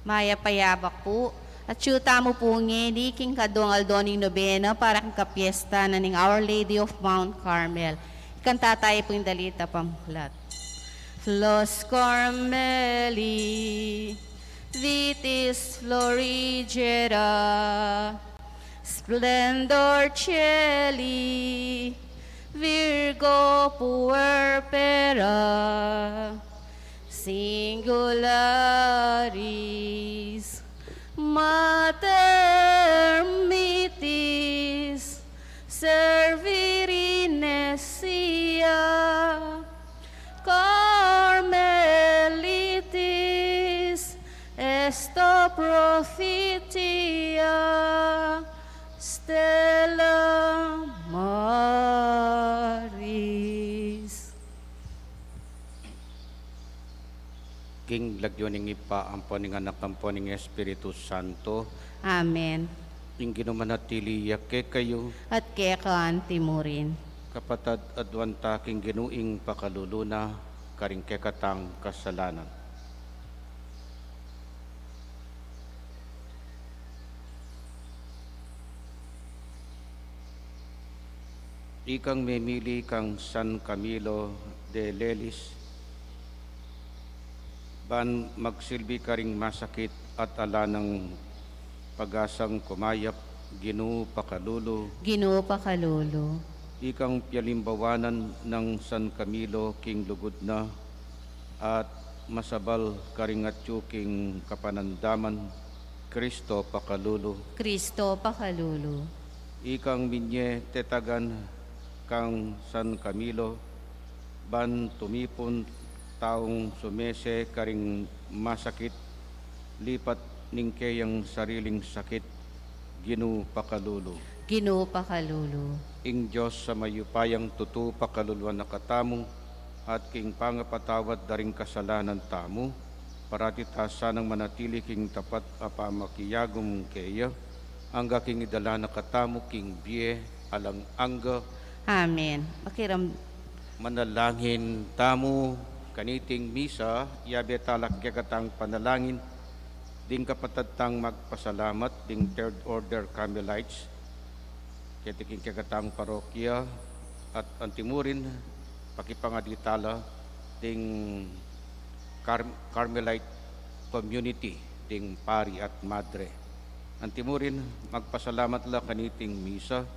Maya payabak po. At syuta mo po di king kadong aldoning nobena para kang kapiesta na ning Our Lady of Mount Carmel. Ikanta tayo po yung dalita pamuklat. Flos Carmeli, vitis florigera, splendor cieli, Virgo puerpera, singularis, Mater mitis, servirinesia, Carmelitis, esto prophetia, Stella Maris. King lagyoning ipa ang poning anak ng poning Espiritu Santo. Amen. Ing ginumanatili yake kayo. At kekaan timurin. Kapatad adwanta king ginuing pakaluluna karing kekatang kasalanan. Ikang memili kang San Camilo de Lelis, ban magsilbi karing masakit at ala ng pag-asang kumayap, Ginoo pakalulo. Ginoo pakalulo. Ikang pialimbawanan ng San Camilo king lugod na at masabal karingatyo king kapanandaman, Kristo pakalulo. Kristo pakalulo. Ikang minye tetagan kang San Camilo, ban tumipon taong sumese karing masakit, lipat ningkeyang sariling sakit, Ginoo pakalulo. Ginoo pakalulo. Ing Diyos sa mayupayang tutu pakaluluan na katamo, at king pangapatawad daring kasalanan tamo, parati tasanang manatili king tapat apamakiyagom keya, angga king idala na katamo king biye alang angga. Amen. Pakiram. Manalangin tamo kaniting misa, yabe talak katang panalangin, ding kapatatang magpasalamat, ding Third Order Carmelites, ketiking kagatang parokya, at antimurin, pakipangaditala, ding Carmelite community, ding pari at madre. Antimurin, magpasalamat la kaniting misa,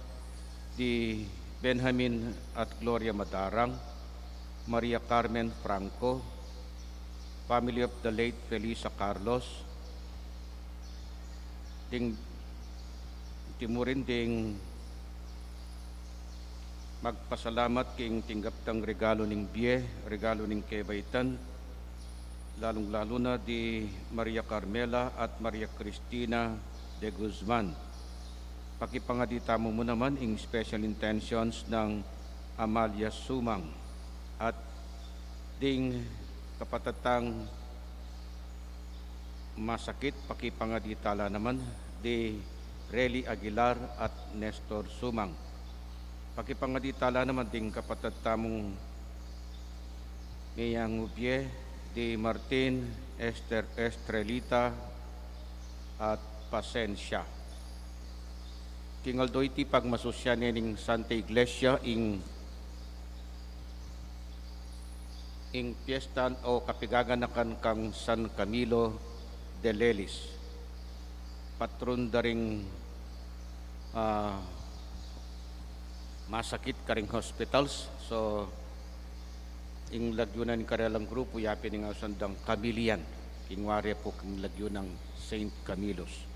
di Benjamin at Gloria Madarang, Maria Carmen Franco, family of the late Felisa Carlos, ding timurin ding magpasalamat king tinggaptang regalo ning biye, regalo ning kebaitan, lalong-lalo na di Maria Carmela at Maria Cristina de Guzman. Pakipangadita mo naman ing special intentions ng Amalia Sumang at ding kapatatang masakit, pakipangaditala naman di Relly Aguilar at Nestor Sumang. Pakipangaditala naman ding kapatatamong ngayang ubye di Martin Estrelita at Pasensya. Kingaldo iti pagmasusya ning Santa Iglesia ing piyestan o kapigaganakan kang San Camilo de Lelis, patron daring masakit karing hospitals. So ing lagyunan karelang grupo yapi ning asandang Camilian, kingwari po king lagyunang Saint Camillus.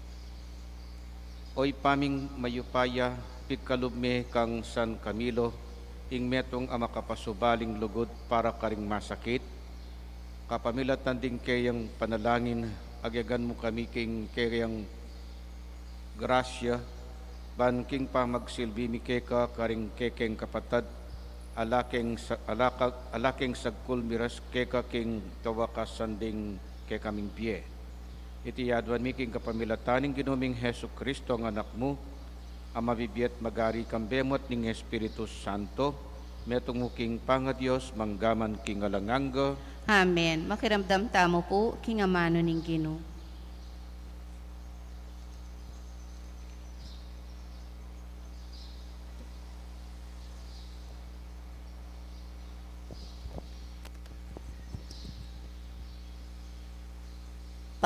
Oy paming mayupaya pikalubme kang San Camilo, ing metong amakapasubaling lugod para karing masakit, kapamilatan din kayang panalangin, agyagan mo kami king kayang grasya, ban king pamagsilbi mi keka karing kekeng kapatad, alaking sagkul miras keka king tawakasan ding kekaming biye. Iti yadwan mi king kapamilataning ginuming Hesu Kristo ang anak mo, ang mabibiyat magari kambemot ning Espiritu Santo, metong muking pangadiyos manggaman king alangangga. Amen. Makiramdam tamo po, king amano ning Ginoo.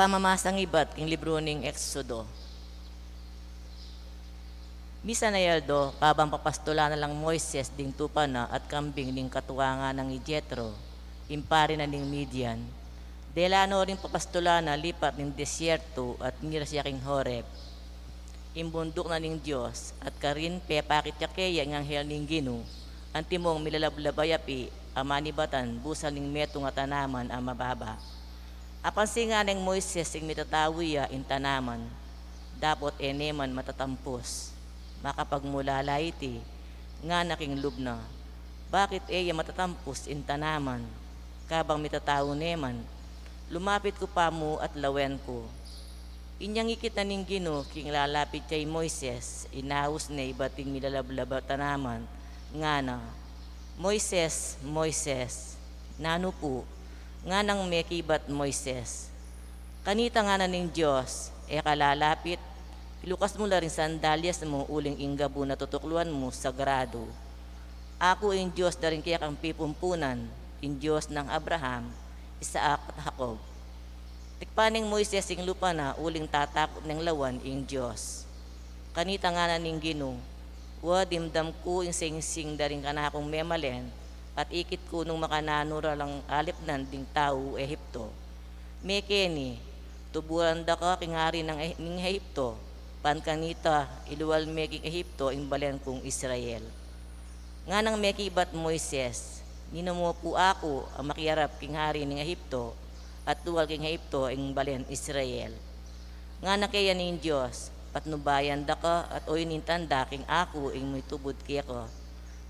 Pamamasang iba't king libro ning Exodo. Misa na yaldo, kabang papastula na lang Moises ding tupa na at kambing ning katuwangan ng Jetro, impari na ning Midian. Delano ring papastula na lipat ning desyerto at nirasya king Horeb. Imbundok na ning Diyos at karin pepakit yakeya ng anghel ning Gino, antimong milalablabayapi, amanibatan, busal ning metong at tanaman ang mababa. Apansin nga ng Moises ing mitatawiya in tanaman, dapat eneman matatampos, makapagmulala iti, nga naking lubna. Bakit eya matatampos in tanaman, kabang mitatawo neman, lumapit ko pa mo at lawen ko. Inyang ikit na ning Gino, king lalapit kay Moises, inahos na ibating milalablaba tanaman, nga na, Moises, Moises, nano po, nga nang mekibat Moises. Kanita nga na ning Diyos, kalalapit, ilukas mo la rin sandalyas mo uling inggabu na tutukluan mo sa grado. Ako in Diyos na rin kaya kang pipumpunan, in Diyos ng Abraham, Isaac at Jacob. Tikpaning Moises ing lupa na uling tatakot ng lawan ing Diyos. Kanita nga na ning Gino, wa dimdam ko ing sing-sing daring kanakong memalen, at ikit ko nung makananura lang alip nan ding tao Ehipto. Mekeni, tuburan da ka king hari ng Ehipto, pankanita iluwal meking Ehipto ing balen kong Israel. Nga nang mekibat Moises, ninamo po ako ang makiarap king hari ng Ehipto, at duwal king Ehipto ing balen Israel. Nga na kaya ning Diyos, patnubayan da ka at oy nintanda king ako ing may tubod kaya ko.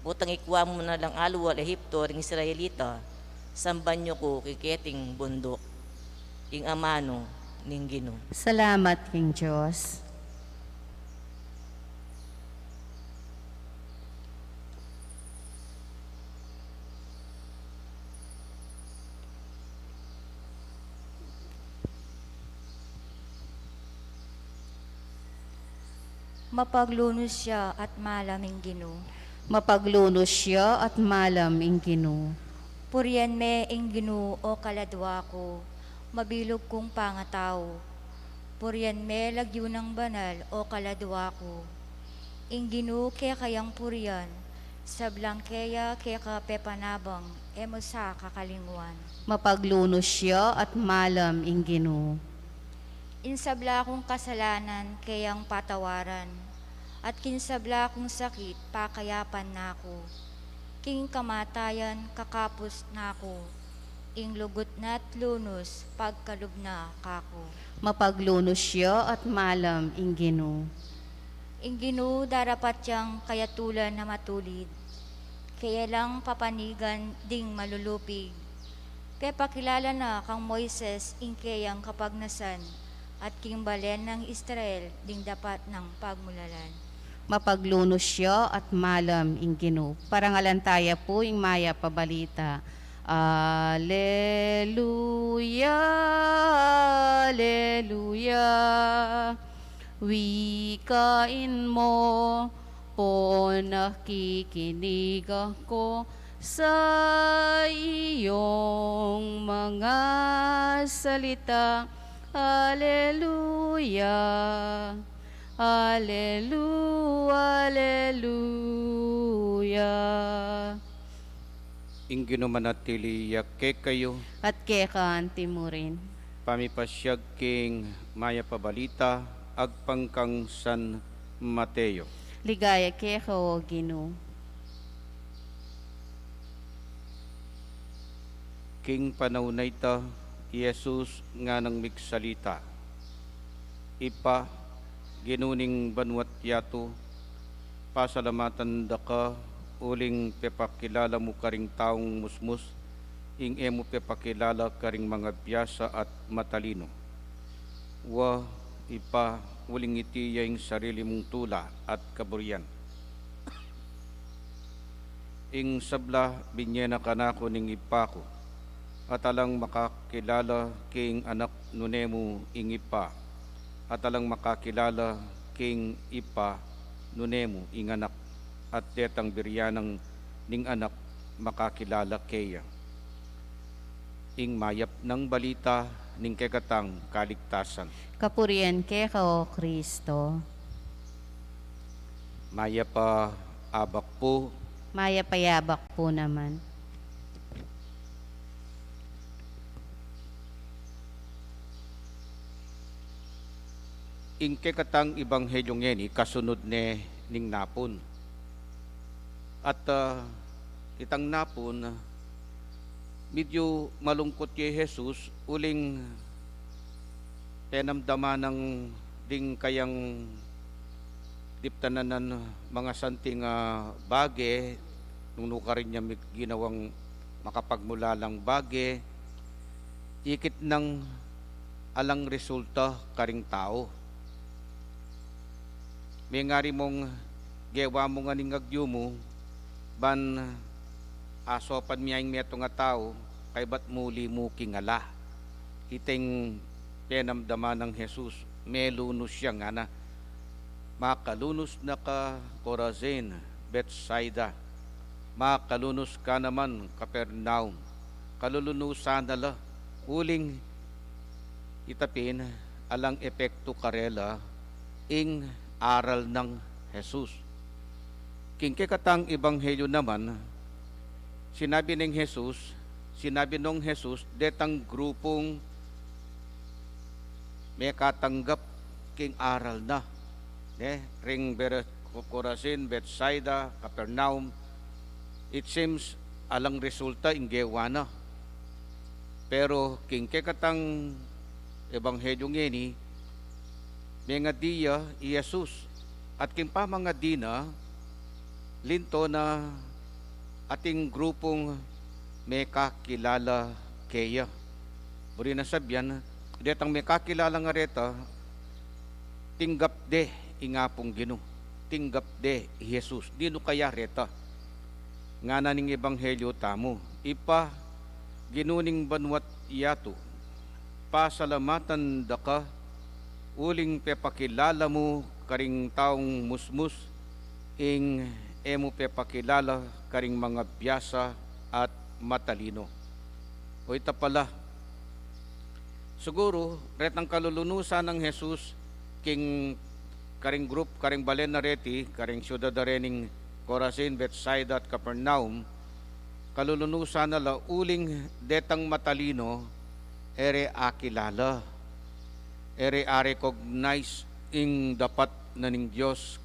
Butang ikwa mo na lang alwal Ehipto ring Israelita, samban nyo ko kiketing bundok, ing amano ning Gino. Salamat, King Diyos. Mapaglunos siya at malaming Gino. Mapaglunos siya at malam ing Gino. Purian me ing Gino o kaladwa ko, mabilog kong pangataw. Purian me lagyo ng banal o kaladwa ko. Ing Gino kaya kayang purian, sablang kaya kapepanabang, emo sa kakalingwan. Mapaglunos siya at malam ing Gino. Insabla kong kasalanan kayang patawaran, at kinsabla kong sakit pakayapan nako. King kamatayan kakapos nako, ing lugot na't lunos pagkalubna kako. Mapaglunos siya at malam ing Gino. Ing Gino darapat yang kayatulan na matulid, kaya lang papanigan ding malulupig. Kaya pakilala na kang Moises ing kayang kapagnasan, at king balen ng Israel ding dapat ng pagmulalan. Mapaglunos siya at malam ing Gino. Parangalantaya po ing maya pabalita. Alleluia, Alleluia. Wikain mo po nakikinig ako sa iyong mga salita. Alleluia, Alleluia, Alleluia. Ing ginumanatili yakke kayo, At kekan timurin. pamipasyag king maya pabalita, agpangkang San Mateo. Ligaya keko, Gino. King panahon ita, Jesus nga nang migsalita. Ipa, ginuning banwat yato, pasalamatan da ka, uling pepakilala mo karing taong musmus, ing emo pepakilala karing mga biyasa at matalino. Wa, ipa, uling itiya ing sarili mong tula at kaburian. Ing sabla, binyena kanako ning ipako, at alang makakilala king anak nunemu ing ipa, at alang makakilala king ipa nunemu ing anak, at detang biryanang ning anak makakilala kaya. ing mayap ng balita ning kegatang kaligtasan. Kapurian ke ka o Kristo. Mayap abak po, Maya payabak po naman. ing kekatang ibanghelyong yeni kasunod ning napon. At itang napon, medyo malungkot kay Jesus, uling penamdaman ng ding kayang diptanan ng mga santing bage, nung nuka rin niya ginawang makapagmulalang bage, ikit ng alang resulta karing tao. May ngari mong gewa mo nga ning agyo mo, ban asopan miyang meto nga tao, kay ba't muli mo kingala. Iting penamdama ng Jesus, may lunos siya nga na, makalunos na ka Corazin, Bethsaida, makalunos ka naman Capernaum, kalulunusan nala, uling itapin alang epekto karela ing aral ng Jesus. Kingke katang ebanghelyo naman, sinabi ng Jesus, detang grupong may katanggap king aral na. Ring Corazin, Bethsaida, Capernaum, it seems alang resulta inggewa na. Pero kingke katang ebanghelyong ngeni, may nga diya Jesus at kimpa mga dina linto na ating grupong may kakilala keya. Buri na sabyan, detang may kakilala nga reta, tinggap de ingapong Gino, tinggap de Jesus. Dino kaya reta nga na ning ebanghelyo tamo, ipa ginuning banwat iyato, pasalamatan da ka, uling pepakilala mo karing taong musmus, ing emo pepakilala karing mga biyasa at matalino. O ita pala, siguro retang kalulunusan ng Jesus king karing group, karing balen na reti, karing syudad na rening Corazin, Bethsaida at Capernaum, kalulunusan nala uling detang matalino, ere akilala, ere recognize ing dapat na ning Diyos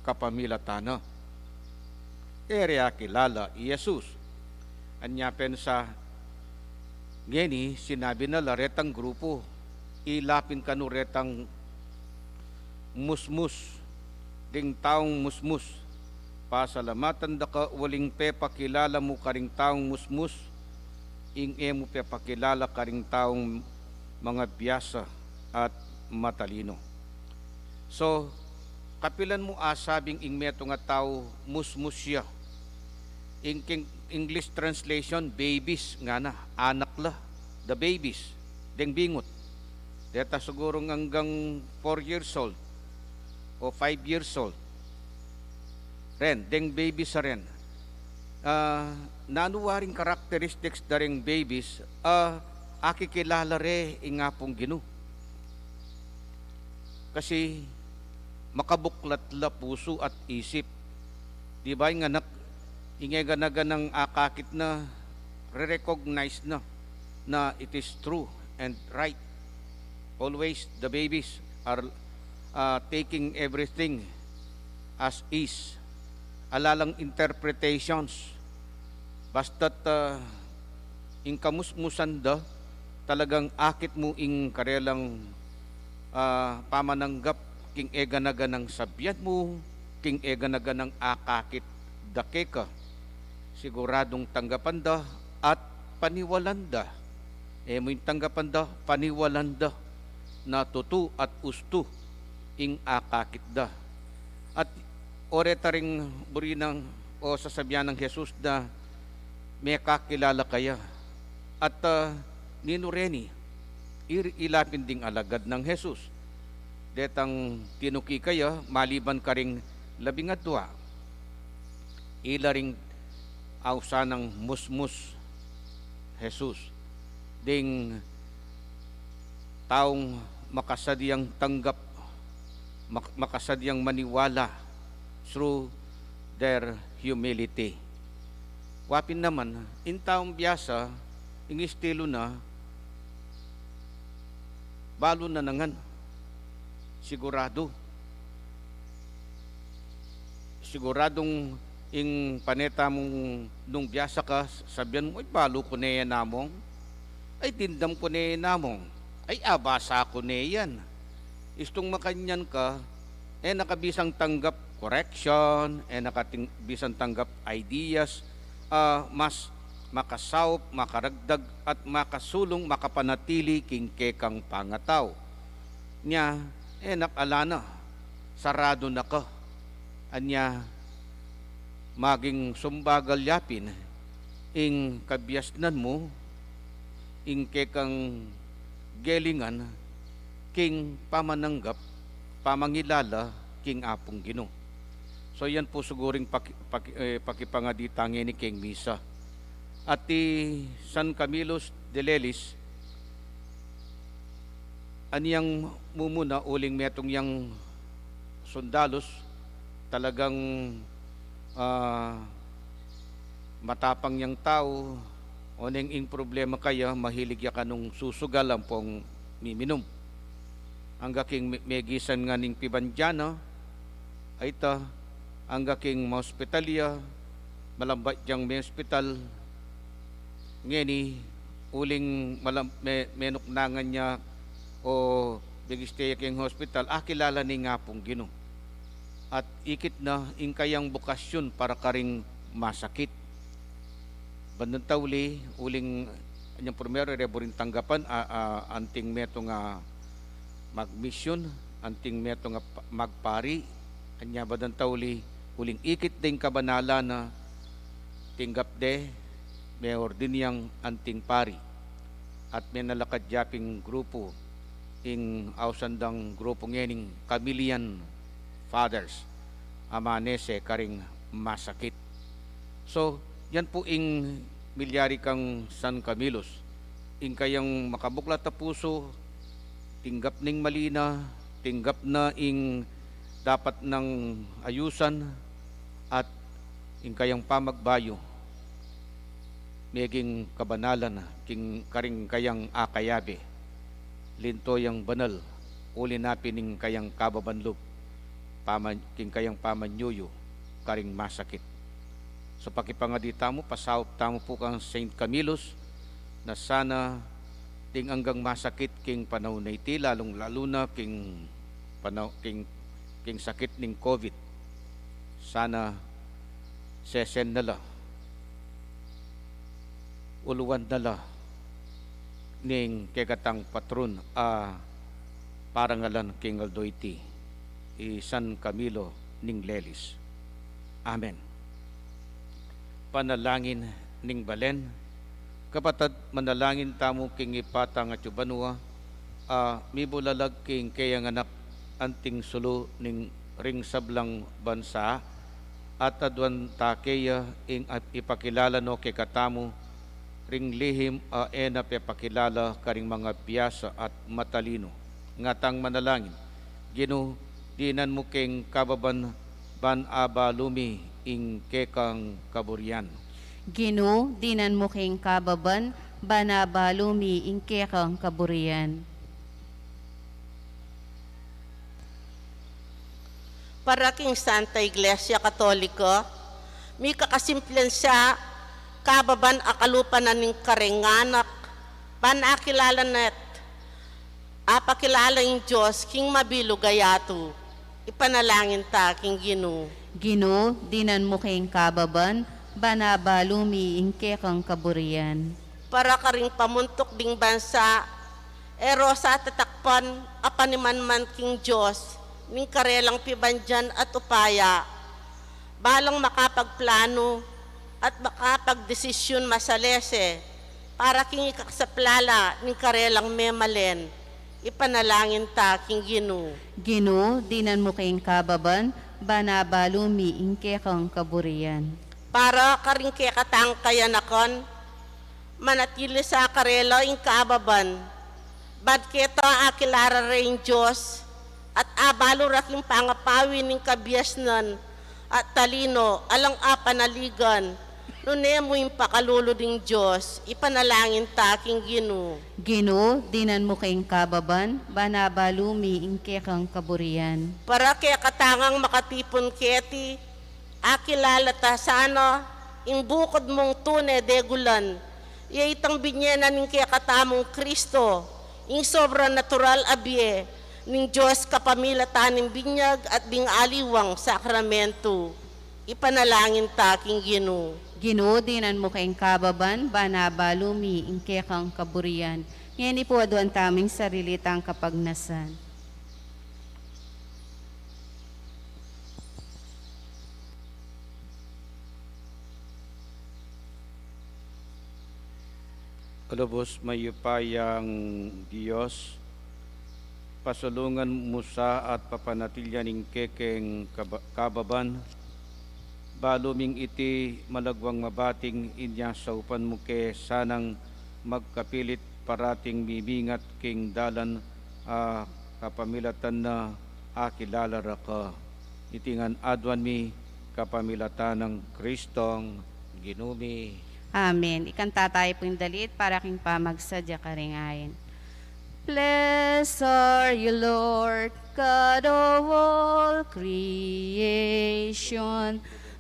kapamilatana. Ere akilala Jesus. Anya pensa ngeni sinabi na retang grupo, ilapin kanu retang musmus, ding taong musmus, pasalamatan da ka waling pepakilala mo karing taong musmus, ing emo pepakilala karing taong mga biyasa at matalino. So, kapilan mo asabing ing meto nga tao musmus siya. In English translation, babies nga na, anak la, the babies, deng bingot. Deta siguro hanggang 4 years old o 5 years old. Ren, deng babies sa ren. Nanuwaring characteristics daring babies, akikilala re ingapong Gino. Kasi makabuklat la puso at isip. Di ba yung anak, ingeganaga ng akakit na re-recognize na it is true and right. Always the babies are taking everything as is. Alalang interpretations. Basta't ing kamusmusan da, talagang akit mo ing karelang pamananggap king eganaga ng sabyan mo, king eganaga ng akakit dake ka. Siguradong tanggapan da at paniwalan da. Mo yung tanggapan da, paniwalan da na tutu at ustu ing akakit da. At oreta ring burinang o sasabyan ng Jesus na may kakilala kaya. At ninureni, ilapin ding alagad ng Jesus. Detang tinuki kaya, maliban ka ring 12, ila ring awsa ng musmus Jesus. ding taong makasadyang tanggap, makasadyang maniwala through their humility. Wapin naman, in taong biyasa, ing estilo na, balo na nangan, sigurado. Siguradong ing paneta mong nung biyasa ka, sabihan mo, ay balo ko na yan namong, ay dindam ko na yan namong, ay abasa ko na yan. Istong makanyan ka, nakabisang tanggap correction, nakabisang tanggap ideas, mas makasawop, makaragdag, at makasulong, makapanatili king kekang pangataw. Nya, nakalana, sarado na ka. Anya, maging sumbagal yapin, ing kabiasnan mo, ing kekang gelingan, king pamananggap, pamangilala, king apong Ginoo. So yan po siguring pakipangaditangin ni King Misa. At ti San Camilo de Lelis, aniyang mumuna uling metong yang sundalos, talagang matapang yang tao, oneng ing problema kaya, mahilig ya kanong susugal ang pong miminom. Angga king megisan nga ning pibanjana, ay ta, angga king mahospitalia, malambat yang may hospital, ngeni, uling menuknangan niya, o bigistay king hospital, kilala ni nga pong Ginoo. At ikit na ing kayang bukasyon para karing masakit. Bandang tawli, uling anyang primero reborin tanggapan, anting meto nga magmission, anting meto nga magpari, anya bandang tawli, uling ikit ding kabanala na tinggap de, may ordin yang anting pari. At may nalakad yaping grupo, ing ausandang grupo ngening Camilian Fathers, amanese karing masakit. So, yan po ing milyari kang San Camilos. Ing kayang makabuklat na puso, tinggap ning malina, tinggap na ing dapat ng ayusan, at ing kayang pamagbayo, meging kabanalan, king karing kayang akayabe, linto yang banal, uli napining kayang kababanlog, king kayang pamanyuyo, karing masakit. So pakipangadita mo, pasawap tamo po kang Saint Camilos, na sana ting anggang masakit king panahon na iti, lalong lalo na king sakit ning COVID. Sana sesen nala, uluan nala, ning kegatang patron, parangalan king Aldoiti, San Camilo ning Lelis. Amen. Panalangin ning balen, kapatad manalangin tamo king ipatang at yubanua, mibulalag king kayang anak anting sulu ning ring sablang bansa, at adwan takeya ing ipakilala no kay katamo ring lihim napapakilala karing mga biyasa at matalino. Ngatang manalangin, Ginoo, dinan mo king kababan ban abalumi ing kekang kaburian. Ginoo, dinan mo king kababan, banabalumi ing kekang kaburian. Para king Santa Iglesia Katoliko, mi kakasimplen siya, kababan akalupa na ning karenganak, panakilala net, apakilala yung Diyos, king mabilo gayato, ipanalangin ta king Ginoo. Ginoo, dinan mo king kababan, banabalumi ing kekang kaburian. Para karing pamuntok ding bansa, ero sa tatakpan, apanimanman king Diyos, ning karelang pibanjan at upaya, balang makapagplano at makapagdesisyon masalese, para king ikaksaplala ning karelang memalen, ipanalangin ta king Ginoo. Ginoo, dinan mo king kababan, banabalumi ing kekang kaburian. Para karing kekatang kayanakon, manatili sa karelo ing kaababan. Bad keto akilara rin Diyos at abalo raking pangapawin ning kabiasnan at talino alang panaligan. Nunemo yung pakalulo ding Diyos, ipanalangin taking Ginoo. Ginoo, dinan mo kayong kababan, banabalumi ingke kang kaburian. Para kaya katangang makatipon keti, akilalata sana, ing bukod mong tune degulan, iyaitang binyena ning kaya katamong Kristo, ing sobrang natural abye, ning Diyos kapamilatan ng binyag at bing aliwang sakramento. Ipanalangin taking Ginoo. Ginoo, dinan mo kayong kababan, banabalumi ingke kang kaburian. Ngayon po aduan taming sarilitang kapagnasan. Kalubos mayupayang Diyos, pasulungan mo sa at papanatilyan ng kekeng kababan, baluming iti malagwang mabating inya sa upan mo ke sanang magkapilit parating bibingat king dalan kapamilatan na akilalara ka. Itingan adwan mi kapamilatan ng Kristong Ginumi. Amen. Ikanta tayo po yung dalit para king pamagsadya karingayin. Blessed are you, Lord, God of all creation.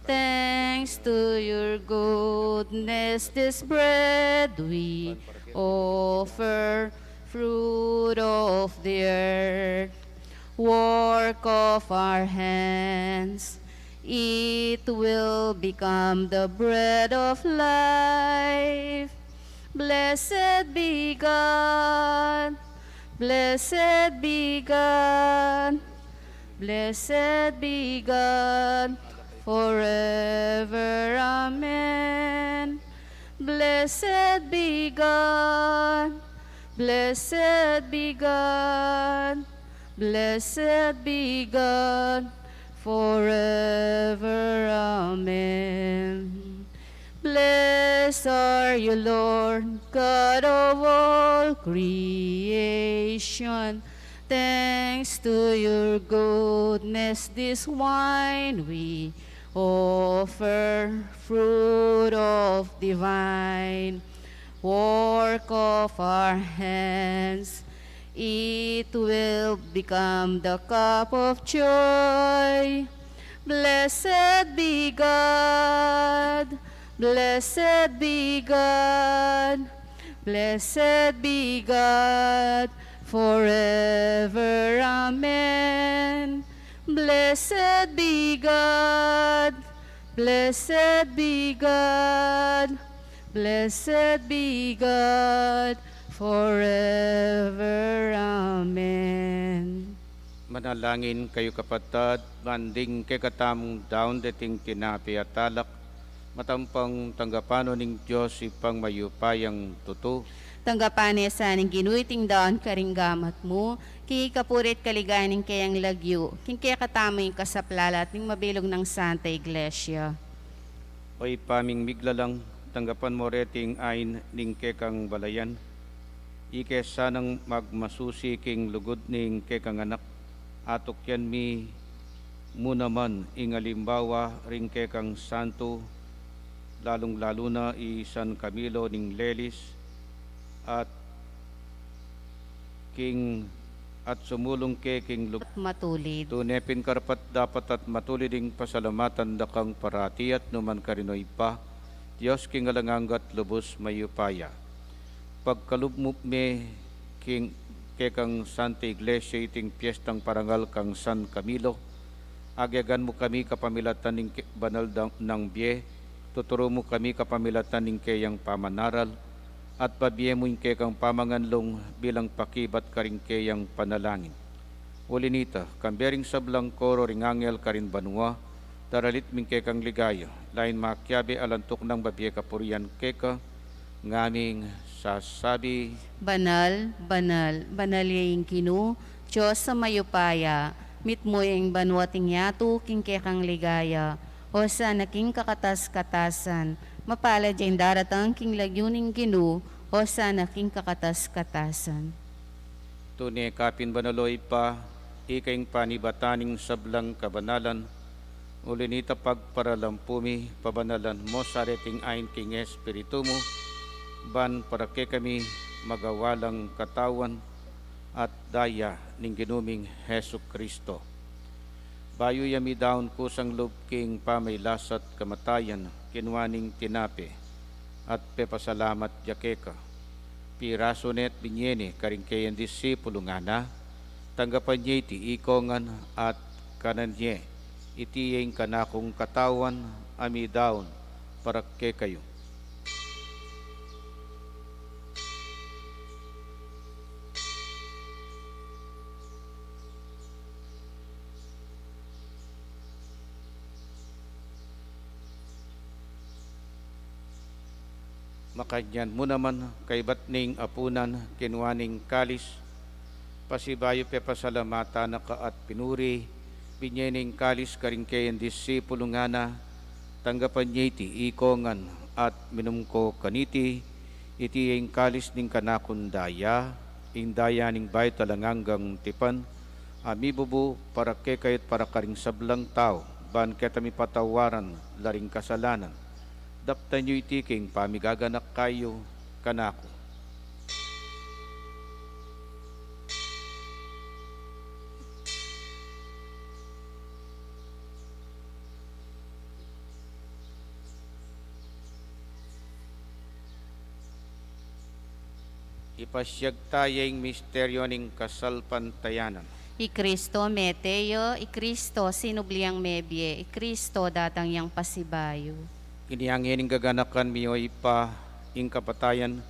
Thanks to your goodness, this bread we offer, fruit of the earth, work of our hands. It will become the bread of life. Blessed be God, blessed be God, blessed be God, forever. Amen. Blessed be God, blessed be God, blessed be God, forever. Amen. Blessed are you, Lord, God of all creation. Thanks to your goodness, this wine we offer, fruit of divine work of our hands. It will become the cup of joy. Blessed be God, blessed be God, blessed be God, forever. Amen. Blessed be God, blessed be God, blessed be God, forever. Amen. Manalangin kayo kapatid, banding kay katamong daon dating tinapi at talak, matampang tanggapano ning Diyos ipang mayupayang tuto. Tanggapan niya sa ning ginuiting daon karinggamat mo, kay kapurit kaliganing kayang lagyo, king kaya katamo yung kasaplalat ning mabilog ng Santa Iglesia. Oy paming miglalang, tanggapan mo reting ain ning kekang balayan, ike sanang magmasusi king lugod ning kekang anak, atok yan mi munaman ingalimbawa ring kekang santo, lalong-lalo na San Camilo ning Lelis at king at sumulong ke king lug Matulid. tunepin karapat dapat at matulid ding pasalamatan dakang parati at numan karinoy pa Diyos king alanganggat lubos mayupaya pagkalubmup me king kekang Santa Iglesia iting piyestang parangal kang San Camilo agyagan mo kami kapamilatan ning banal ng biye tuturo mo kami kapamilatan ning kayang pamanaral at pabiye mo yung kekang pamanganlong bilang pakibat karing kayang panalangin. Ulinita, kambering sablang koro ring angel karin banwa, daralit ming kekang ligaya, lain makyabe alantok ng babiye kapurian keka, ngaming sasabi, Banal, banal, banal yung kinu, Diyos sa mayupaya, mit mo yung banwating yato, king kekang ligaya, o sa naking kakatas-katasan, mapalad yung daratang king lagyuning Ginoo, o sana king kakatas-katasan. Tunay kapin banaloy pa, ikaing panibataning sablang kabanalan, ulinita pagparalampumi, pabanalan mo sa reting ain king Espiritu mo, ban para kay kami magawalang katawan at daya ning ginuming Hesu Kristo. Bayo yami daon kusang loob king pamaylasat kamatayan, kinwaning tinape, at pepasalamat yakeka. Piraso net binyene karing kayan disipulo nga na, tanggapan niya iti ikongan at kanan niya, itiyeng kanakong katawan, ami daon, para kay kayo. Makanyan mo naman kay batning apunan kinwaning kalis, pasibayo pe pasalamata na ka at pinuri, binyening kalis karingkayan disipulo nga na, tanggapan niya iti ikongan at minumko kaniti, itiyeng kalis ning kanakundaya, indaya ning bay talanganggang tipan, amibubu para kekayat para karing sablang tao, ban ketami patawaran laring kasalanan. Daptan nyo itiking pamigaganak kayo kanako. Ipasyag tayeng misteryo ning kasalpantayanan. I Kristo meteo, i Kristo sinubliang mebye, i Kristo datang yang pasibayo. Iniangin ng gaganakan miyo ipa ing kapatayan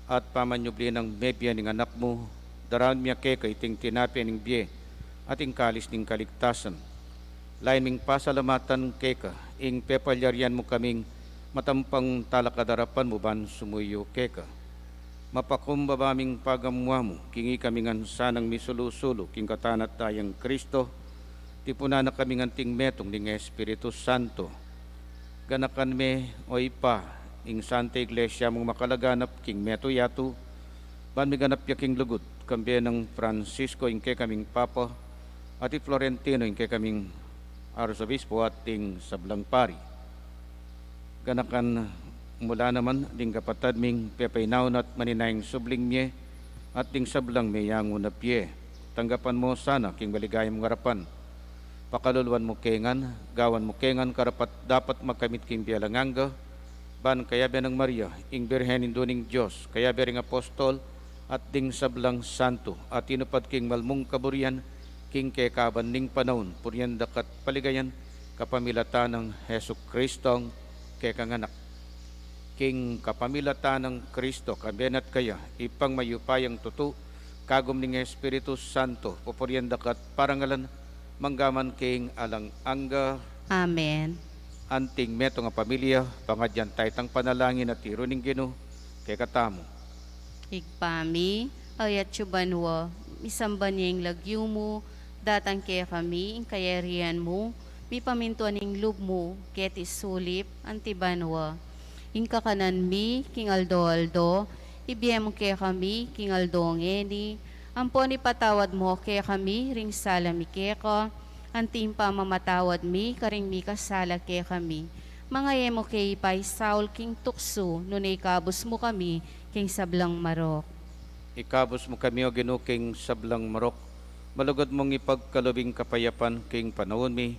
at pamanyubli ng mebya ng anak mo, daraon miya keka iting tinapi ng biye at ing kalis ng kaligtasan. Lain ming pasalamatan keka, ing pepalyarian mo kaming matampang talakadarapan mo ban sumuyo keka. Mapakumbaba ming pagamwa mo, kingi kaming sanang misulusulo, king katanat tayang Kristo, tipuna na kaming anting metong ng Espiritu Santo. Ganakan me o ipa, ing Santa Iglesia mong makalaganap king meto yatu, ban mi ganap ya king lugut, kambye ng Francisco ing kay kaming Papa, at i Florentino ing kay kaming Arzobispo at ting sablang pari. Ganakan mula naman ding kapatad ming pepainaw at maninayang subling mye, at ding sablang me yango na pye. Tanggapan mo sana king baligayang ngarapan. Pakaluluan mo kengan, gawan mo kengan karapat dapat magkamit king bialanganga, ban kaya ng Maria, ing Birhen induning Diyos, kaya bering apostol, at ding sablang santo, at inupad king malmong kaburian, king kekaban ning panahon, puryan dakat paligayan, kapamilatan ng Hesu Kristong kekanganak. King kapamilatan ng Kristo, kabenat kaya, ipang mayupayang tutu, kagom ning Espiritu Santo, pupuryan dakat parangalan, manggaman king alang angga, Amen. anting meto nga pamilya, pangadyan taytang panalangin at tiro ning Ginoo, kay katamo. Igpami, ayat chubanwa, misamban niya yung lagyo mo, datang kaya kami, ing kayarian mo, mi pamintuan ing lub mo, ket isulip, antibanwa. Ing kakanan mi, king aldo-aldo, ibiyem kaya kami, king aldo ngeni, ampon ipatawad mo kaya kami, ring salami kaya antim pa mamatawad mi, karing mi kasala kaya kami. Mga yemo kay ipay Saul king tukso, nunay kabus mo kami, king sablang marok. Ikabos mo kami o Ginoo king sablang marok, malugod mong ipagkalubing kapayapan king panahon mi,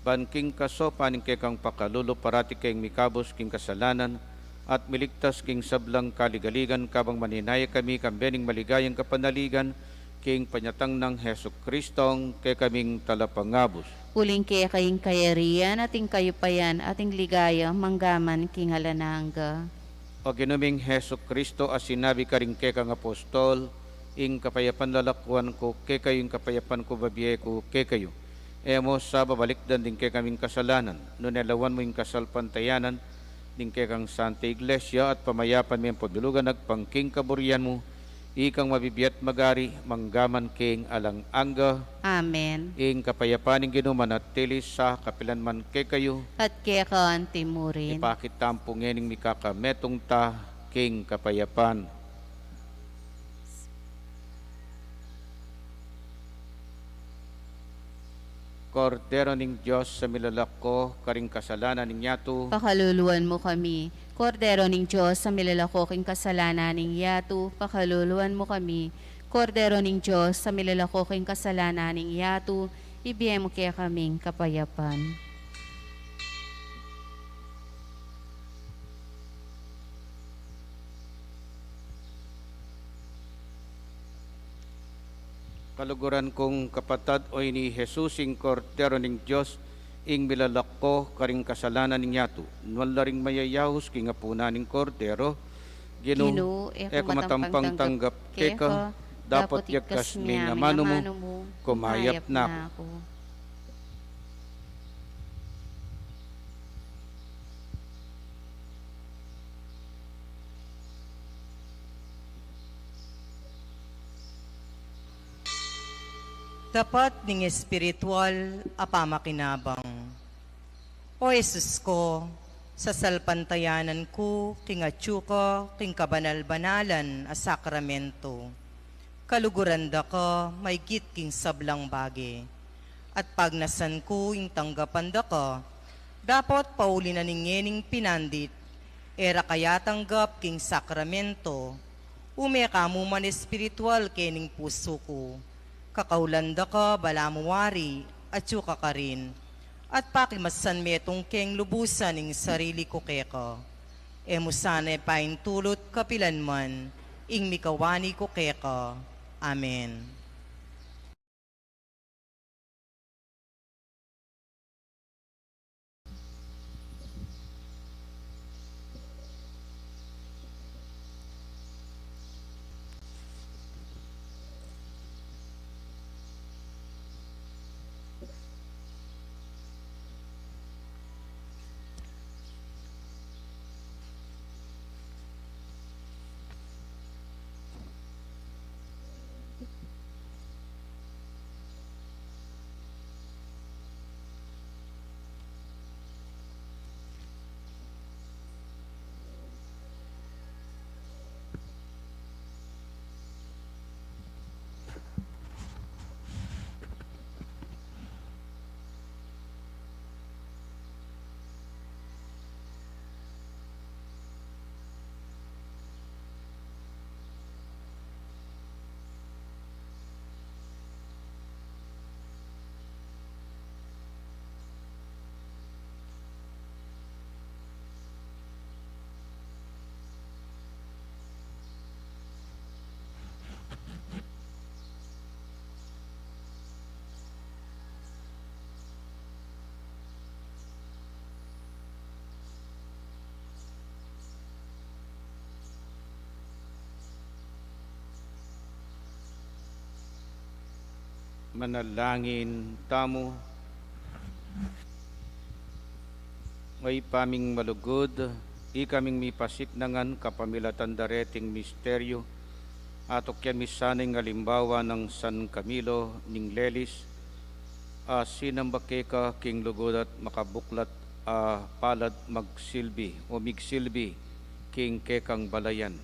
ban king kaso paning kay kang pakalulo parati king mikabos king kasalanan, at miligtas king sablang kaligaligan kabang maninaya kami kambening maligayang kapanaligan king panyatang ng Hesu Kristong kay kaming talapangabos. Uling kaya kaying kayarian, ating kayupayan, ating ligaya, manggaman king halananga. O ginuming Hesu Kristo as sinabi ka rin kay kang apostol, ing kapayapan lalakwan ko kay kayong kapayapan ko babiye ko kay kayo. E mo sa babalikdan din kay kaming kasalanan, no nelawan mo yung kasalpantayanan, din kay kang Santa Iglesia at pamayapan mo yung pagdulugan nagpangking kaburian mo, ikang mabibiyat magari, manggaman king alang angga, Amen. ing kapayapaning ginuman at tilis sa kapilanman kay kayo, At kekan timurin. ipakit tampong ngening mikakametong ta king kapayapan. Kordero ning Diyos sa milalako, karing kasalanan ning yato, Pakaluluan mo kami. Kordero ning Diyos sa milalakoking kasalanan ning yato, pakaluluan mo kami. Kordero ning Diyos sa milalakoking kasalanan ning yato, ibigay mo kaya kaming kapayapan. kaluguran kong kapatad oy ni Jesusing Kordero ning Diyos, ing milalako, karing kasalanan ning yato, nwalaring mayayahos king apuna ning Kordero, Ginoo, eko matampang tanggap keka, dapat yakas mi nga mano mo, kumayap na ako. Tapat ning espiritual apamakinabang. O Jesus ko, sa salpantayanan ko, king atsuka, king kabanal-banalan a sakramento. Kaluguran da ka, may git king sablang bagi. At pagnasan ko, ing tanggapan da ka, dapat pauli na ningening pinandit, era kaya tanggap king sakramento, umeka mo man espiritual kening puso ko. Kakaulanda ka, balamuwari, at yuka ka rin. At pakimasan metong keng lubusan ng sarili ko keka. Emo sana paing tulot kapilan man, ing mikawani ko keka. Amen. Manalangin tamo. May paming malugod, ikaming mipasiknangan kapamilatan dareting misteryo, atok yan misaning ngalimbawa ng San Camilo ning Lelis, sinambake ka king lugod at makabuklat palad magsilbi o migsilbi king kekang balayan.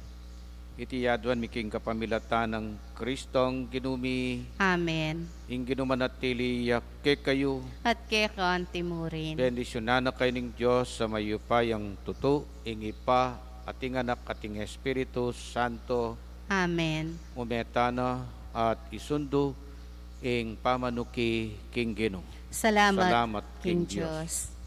Iti yaduan mi king kapamilatan ng Kristong ginumi, Amen. ing ginuman at tili ke kayo, At kekan timurin. bendisyonan na kayo ng Diyos sa mayupayang tuto, ing ipa, ating anak, ating Espiritu Santo, Amen. umetana at isundo, ing pamanuki king Ginoo. Salamat, Salamat, King King Diyos. Diyos.